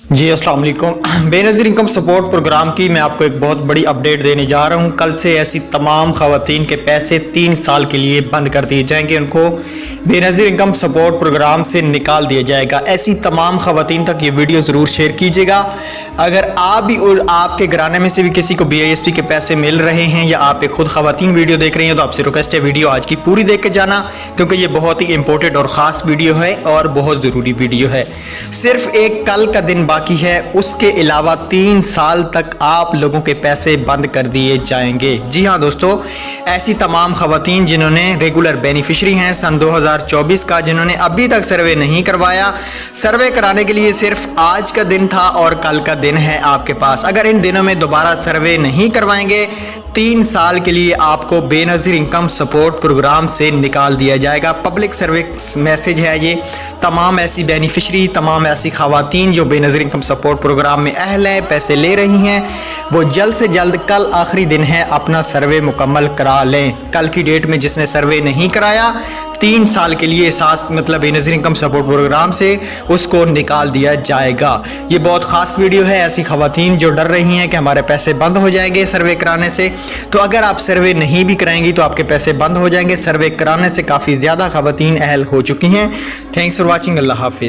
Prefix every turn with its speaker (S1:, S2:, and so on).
S1: जी अस्सलाम वालेकुम। Benazir income support programme की मैं आपको एक बहुत बड़ी अपडेट देने जा रहा हूं। कल से ऐसी तमाम ख़वातीन के पैसे 3 साल के लिए बंद कर दिए जाएंगे, उनको बेनज़ीर इनकम सपोर्ट प्रोग्राम से निकाल दिया जाएगा। ऐसी तमाम ख़वातीन तक ये वीडियो ज़रूर शेयर कीजिएगा। अगर आप भी और आपके घराने में से भी किसी को BISP के पैसे मिल रहे हैं या आप एक खुद ख़वातीन वीडियो देख रही हैं तो आपसे रिक्वेस्ट है वीडियो आज की पूरी देख के जाना, क्योंकि ये बहुत ही इंपॉर्टेंट और ख़ास वीडियो है और बहुत ज़रूरी वीडियो है। सिर्फ एक कल का दिन बाकी है, उसके अलावा 3 साल तक आप लोगों के पैसे बंद कर दिए जाएंगे। जी हाँ दोस्तों, ऐसी तमाम ख़वातीन जिन्होंने रेगुलर बेनिफिशरी हैं सन 2024 का, जिन्होंने अभी तक सर्वे नहीं करवाया, सर्वे कराने के लिए सिर्फ आज का दिन था और कल का दिन है आपके पास। अगर इन दिनों में दोबारा सर्वे नहीं करवाएंगे 3 साल के लिए आपको बेनज़ीर इनकम सपोर्ट प्रोग्राम से निकाल दिया जाएगा। पब्लिक सर्विस मैसेज है ये। तमाम ऐसी बेनिफिशरी, तमाम ऐसी ख़वातीन जो बेनज़ीर इनकम सपोर्ट प्रोग्राम में अहल है, पैसे ले रही हैं, वो जल्द से जल्द, कल आखिरी दिन है, अपना सर्वे मुकम्मल करा लें। कल की डेट में जिसने सर्वे नहीं कराया 3 साल के लिए एहसास मतलब बेनज़ीर इनकम सपोर्ट प्रोग्राम से उसको निकाल दिया जाएगा। ये बहुत ख़ास वीडियो है ऐसी ख़वातीन जो डर रही हैं कि हमारे पैसे बंद हो जाएंगे सर्वे कराने से। तो अगर आप सर्वे नहीं भी कराएंगी तो आपके पैसे बंद हो जाएंगे। सर्वे कराने से काफ़ी ज़्यादा ख़वातीन अहल हो चुकी हैं। Thanks for watching. अल्लाह हाफिज़।